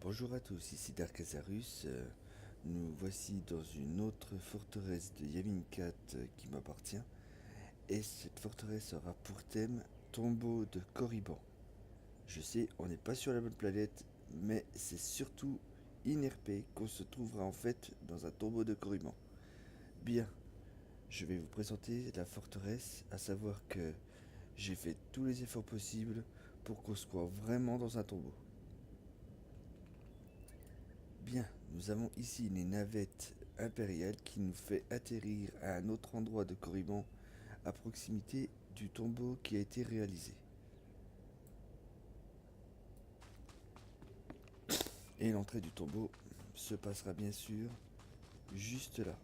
Bonjour à tous, ici Darkazarus. Nous voici dans une autre forteresse de Yaminkat qui m'appartient. Et cette forteresse aura pour thème tombeau de Korriban. Je sais, on n'est pas sur la bonne planète, mais c'est surtout Inerpé qu'on se trouvera en fait dans un tombeau de Korriban. Bien, je vais vous présenter la forteresse, à savoir que j'ai fait tous les efforts possibles pour qu'on se croie vraiment dans un tombeau. Bien, nous avons ici une navette impériale qui nous fait atterrir à un autre endroit de Corriban à proximité du tombeau qui a été réalisé. Et l'entrée du tombeau se passera bien sûr juste là.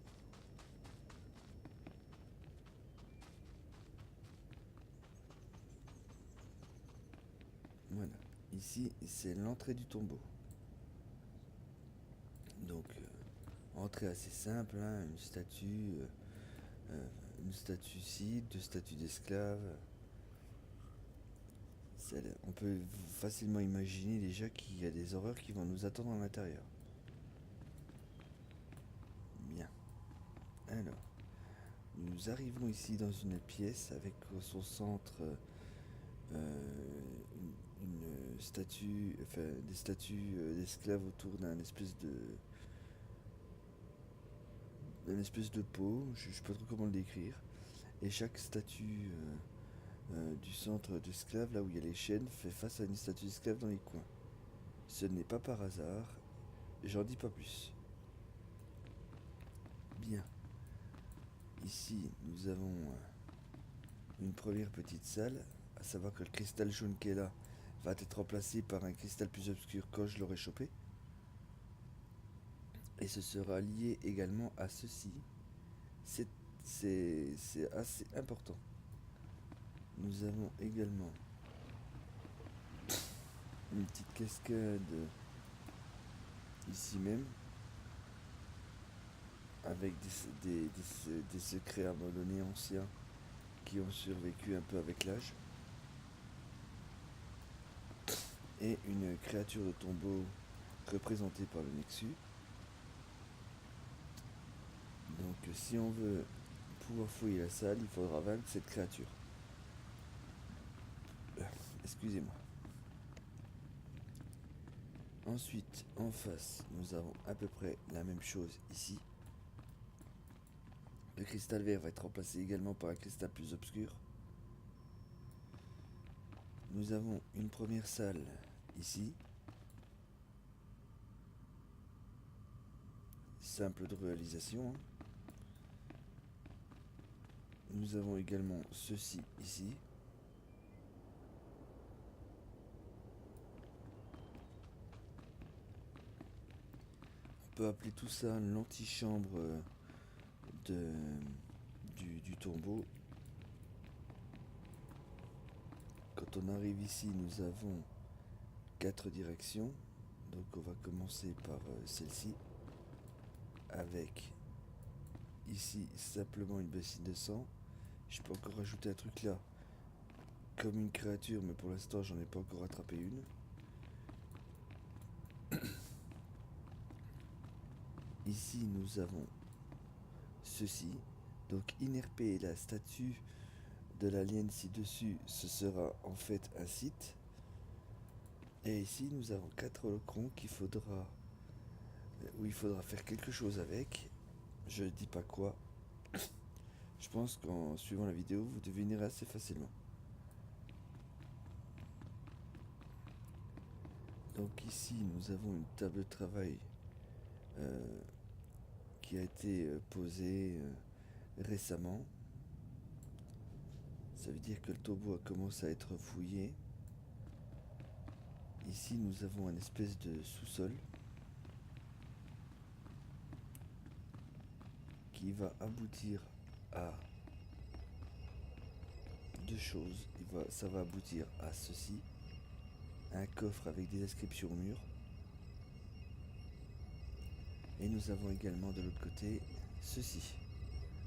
Voilà, ici c'est l'entrée du tombeau. Donc, entrée assez simple, hein, une statue ci, deux statues d'esclaves. On peut facilement imaginer déjà qu'il y a des horreurs qui vont nous attendre à l'intérieur. Bien. Alors, nous arrivons ici dans une pièce avec son centre une statue, enfin des statues d'esclaves autour d'un espèce de pot. Je ne sais pas trop comment le décrire. Et chaque statue du centre d'esclaves, là où il y a les chaînes, fait face à une statue d'esclave dans les coins. Ce n'est pas par hasard. J'en dis pas plus. Bien. Ici, nous avons une première petite salle, à savoir que le cristal jaune qui est là va être remplacé par un cristal plus obscur quand je l'aurai chopé. Et ce sera lié également à ceci. C'est assez important. Nous avons également une petite cascade ici même, avec des secrets abandonnés anciens qui ont survécu un peu avec l'âge. Et une créature de tombeau représentée par le Nexus. Donc si on veut pouvoir fouiller la salle, il faudra vaincre cette créature. Excusez-moi. Ensuite, en face, nous avons à peu près la même chose ici. Le cristal vert va être remplacé également par un cristal plus obscur. Nous avons une première salle ici. Simple de réalisation, hein. Nous avons également ceci ici. On peut appeler tout ça l'antichambre de, du tombeau. Quand on arrive ici, nous avons 4 directions. Donc on va commencer par celle-ci. Avec ici simplement une bassine de sang. Je peux encore rajouter un truc là. Comme une créature, mais pour l'instant j'en ai pas encore attrapé une. Ici nous avons ceci. Donc Inerpé, la statue de l'alien ci-dessus, ce sera en fait un site. Et ici nous avons 4 holocrons où il faudra faire quelque chose avec. Je dis pas quoi. Je pense qu'en suivant la vidéo, vous devinerez assez facilement. Donc ici nous avons une table de travail euh, qui a été posée récemment. Ça veut dire que le tombeau a commencé à être fouillé. Ici nous avons un espèce de sous-sol qui va aboutir à deux choses. Ça va aboutir à ceci, un coffre avec des inscriptions au mur. Et nous avons également de l'autre côté ceci.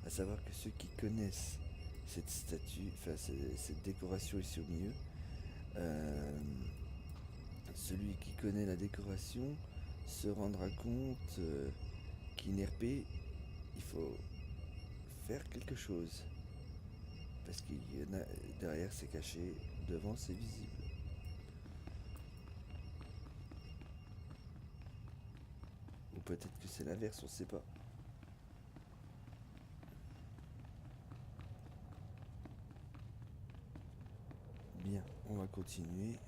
À savoir que ceux qui connaissent cette statue, enfin cette décoration ici au milieu, celui qui connaît la décoration se rendra compte qu'INRP, il faut faire quelque chose. Parce qu'il y en a derrière, c'est caché, devant, c'est visible. Ou peut-être que c'est l'inverse, on sait pas. Bien, on va continuer.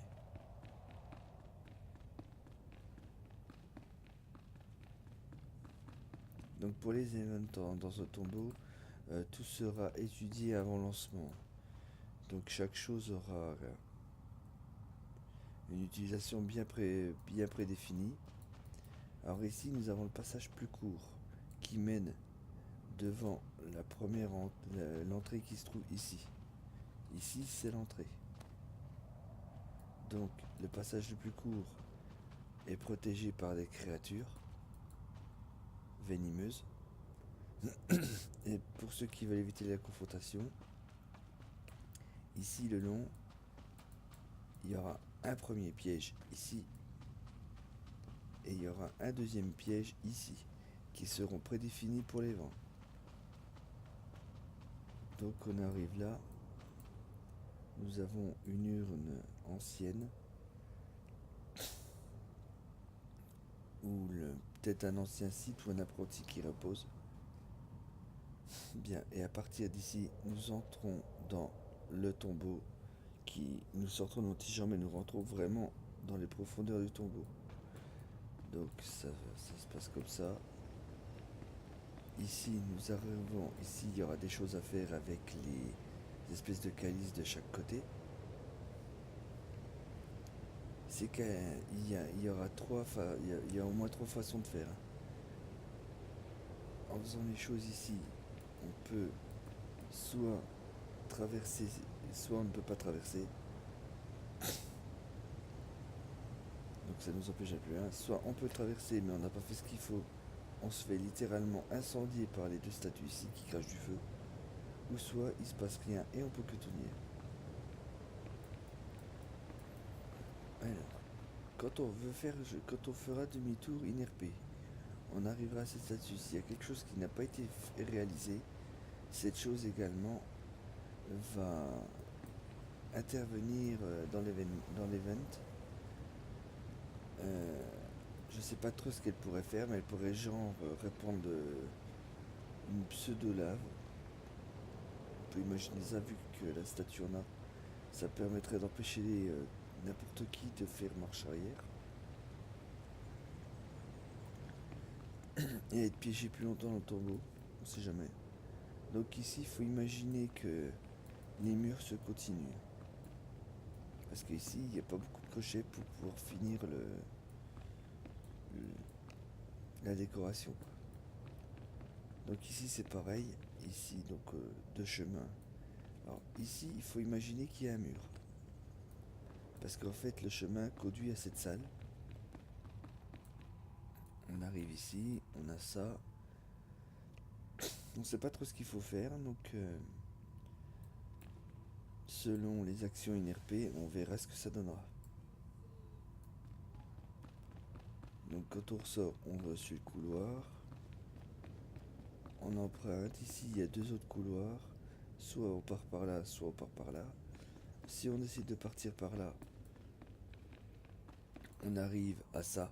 Donc pour les événements dans ce tombeau, tout sera étudié avant lancement. Donc chaque chose aura une utilisation bien prédéfinie. Alors ici, nous avons le passage plus court qui mène devant la première l'entrée qui se trouve ici. Ici, c'est l'entrée. Donc le passage le plus court est protégé par des créatures venimeuses. Et pour ceux qui veulent éviter la confrontation, ici le long, il y aura un premier piège ici et il y aura un deuxième piège ici qui seront prédéfinis pour les vents. Donc on arrive là, nous avons une urne ancienne ou peut-être un ancien site ou un apprenti qui repose. Bien, et à partir d'ici, nous entrons dans le tombeau nous sortons de l'antichambre et nous rentrons vraiment dans les profondeurs du tombeau. Donc ça se passe comme ça. Ici, nous arrivons, ici il y aura des choses à faire avec les espèces de calices de chaque côté. C'est qu'il y aura il y a au moins 3 façons de faire. En faisant les choses ici, on peut soit traverser, soit on ne peut pas traverser. Donc ça nous empêche plus rien. Soit on peut traverser mais on n'a pas fait ce qu'il faut. On se fait littéralement incendier par les 2 statues ici qui crachent du feu. Ou soit il se passe rien et on peut que tenir. Alors, quand on fera demi-tour INRP, on arrivera à cette statue. S'il y a quelque chose qui n'a pas été réalisé, cette chose également va intervenir dans l'event. Je sais pas trop ce qu'elle pourrait faire, mais elle pourrait genre répandre une pseudo-lave. On peut imaginer ça vu que la statue en a. Ça permettrait d'empêcher n'importe qui de faire marche arrière. Et être piégé plus longtemps dans le tombeau. On sait jamais. Donc ici, il faut imaginer que les murs se continuent. Parce qu'ici, il n'y a pas beaucoup de crochets pour pouvoir finir la décoration. Donc ici, c'est pareil. Ici, donc 2 chemins. Alors ici, il faut imaginer qu'il y a un mur. Parce qu'en fait, le chemin conduit à cette salle. On arrive ici, on a ça. On ne sait pas trop ce qu'il faut faire, donc selon les actions INRP, on verra ce que ça donnera. Donc quand on ressort, on va sur le couloir. On emprunte, ici il y a 2 autres couloirs. Soit on part par là, soit on part par là. Si on décide de partir par là, on arrive à ça.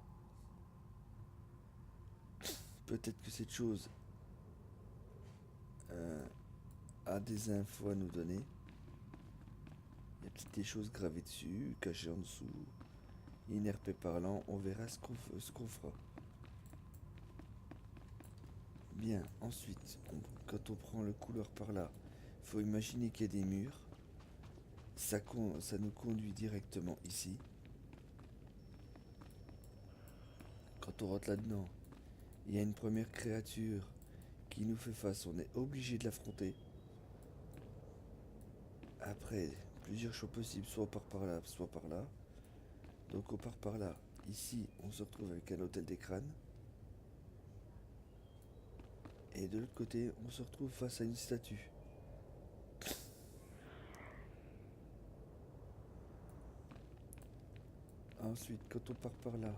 Peut-être que cette chose a des infos à nous donner. Il y a peut-être des choses gravées dessus, cachées en dessous. INRP parlant, on verra ce qu'on fera. Bien, ensuite, quand on prend le couloir par là, il faut imaginer qu'il y a des murs. Ça nous conduit directement ici. Quand on rentre là-dedans, il y a une première créature qui nous fait face. On est obligé de l'affronter. Après, plusieurs choix possibles, soit on part par là, soit par là. Donc on part par là. Ici, on se retrouve avec un hôtel des crânes. Et de l'autre côté, on se retrouve face à une statue. Ensuite, quand on part par là,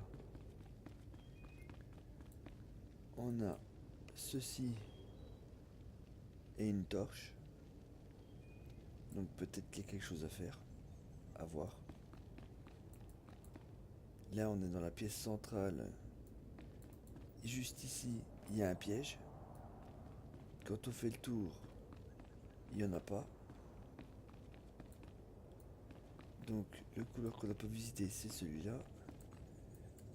on a ceci et une torche. Donc peut-être qu'il y a quelque chose à faire, à voir. Là, on est dans la pièce centrale. Juste ici, il y a un piège. Quand on fait le tour, il n'y en a pas. Donc le couloir qu'on n'a pas visité, c'est celui-là.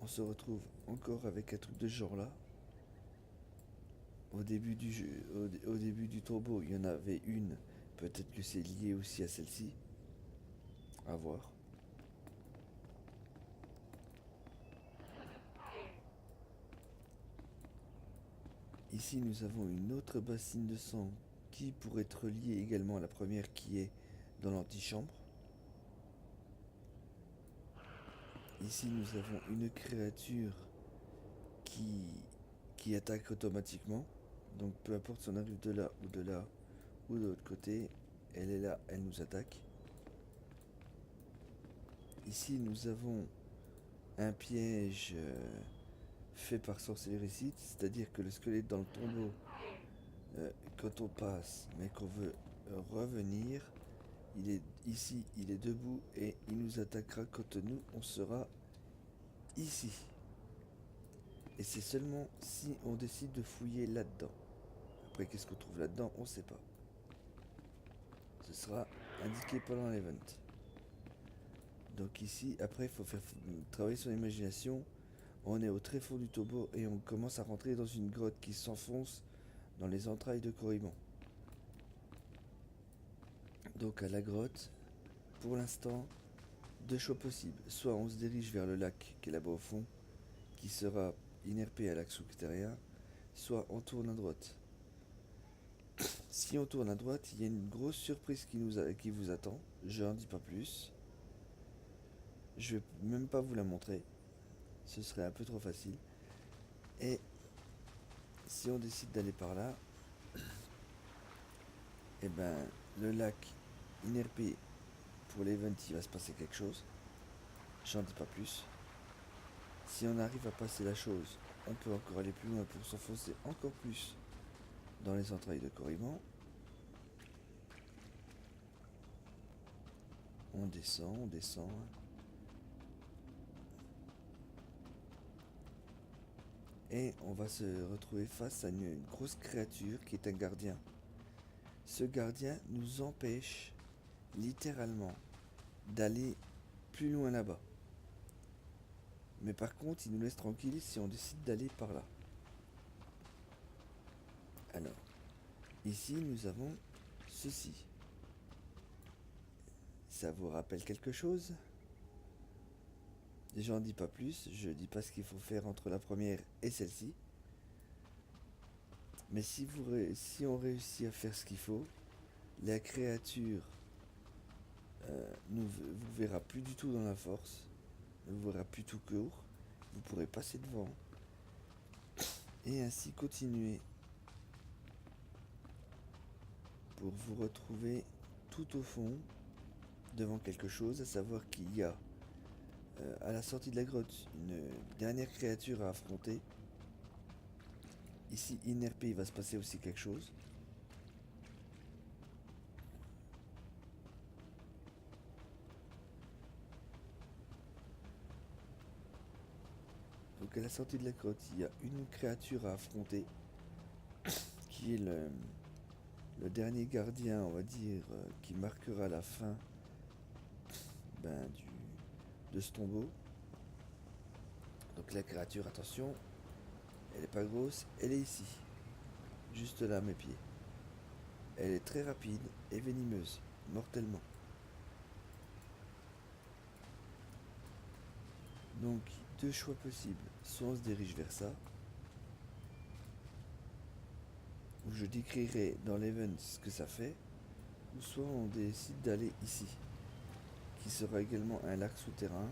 On se retrouve encore avec un truc de ce genre-là. Au début du jeu, au début du tombeau, il y en avait une. Peut-être que c'est lié aussi à celle-ci. À voir. Ici, nous avons une autre bassine de sang qui pourrait être liée également à la première qui est dans l'antichambre. Ici, nous avons une créature qui attaque automatiquement. Donc peu importe si on arrive de là ou de l'autre côté, elle est là, elle nous attaque. Ici, nous avons un piège fait par sorcellericide, c'est-à-dire que le squelette dans le tombeau, quand on passe, mais qu'on veut revenir, il est ici, il est debout et il nous attaquera quand nous, on sera ici. Et c'est seulement si on décide de fouiller là-dedans. Après, qu'est-ce qu'on trouve là-dedans, on ne sait pas. Ce sera indiqué pendant l'event. Donc ici, après, il faut faire travailler son imagination. On est au très fond du tombeau et on commence à rentrer dans une grotte qui s'enfonce dans les entrailles de Corriban. Donc à la grotte, pour l'instant, deux choix possibles. Soit on se dirige vers le lac qui est là-bas au fond, qui sera inerpé à l'axe souterrain, soit on tourne à droite. Si on tourne à droite, il y a une grosse surprise qui vous attend. Je n'en dis pas plus. Je vais même pas vous la montrer. Ce serait un peu trop facile. Et si on décide d'aller par là, et ben le lac inerpé pour l'event, il va se passer quelque chose. J'en dis pas plus. Si on arrive à passer la chose, on peut encore aller plus loin pour s'enfoncer encore plus dans les entrailles de Corriban. On descend, on descend. Et on va se retrouver face à une grosse créature qui est un gardien. Ce gardien nous empêche littéralement d'aller plus loin là-bas. Mais par contre, il nous laisse tranquille si on décide d'aller par là. Alors, ici nous avons ceci. Ça vous rappelle quelque chose? J'en dis pas plus, je dis pas ce qu'il faut faire entre la première et celle-ci. Mais si on réussit à faire ce qu'il faut, la créature vous verra plus du tout dans la force, ne vous verra plus tout court, vous pourrez passer devant et ainsi continuer pour vous retrouver tout au fond devant quelque chose, à savoir qu'il y a à la sortie de la grotte une dernière créature à affronter. Ici, inerpé, il va se passer aussi quelque chose. Donc à la sortie de la grotte, il y a une créature à affronter qui est le dernier gardien, on va dire, qui marquera la fin de ce tombeau. Donc la créature, attention, elle n'est pas grosse, elle est ici, juste là à mes pieds. Elle est très rapide et venimeuse, mortellement. Donc deux choix possibles, soit on se dirige vers ça, où je décrirai dans l'event ce que ça fait, ou soit on décide d'aller ici, qui sera également un lac souterrain,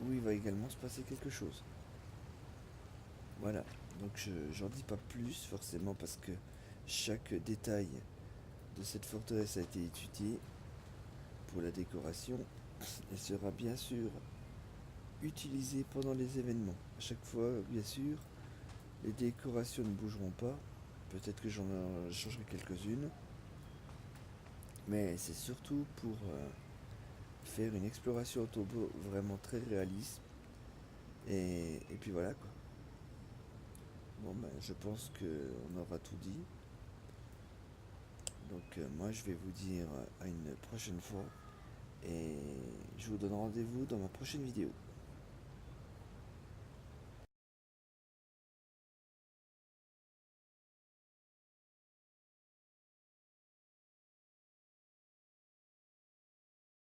où il va également se passer quelque chose. Voilà, donc j'en dis pas plus forcément parce que chaque détail de cette forteresse a été étudié pour la décoration Elle sera bien sûr utilisée pendant les événements. À chaque fois, bien sûr, les décorations ne bougeront pas. Peut-être que j'en changerai quelques-unes. Mais c'est surtout pour faire une exploration au tombeau vraiment très réaliste. Et puis voilà quoi. Bon ben je pense qu'on aura tout dit. Donc moi je vais vous dire à une prochaine fois. Et je vous donne rendez-vous dans ma prochaine vidéo.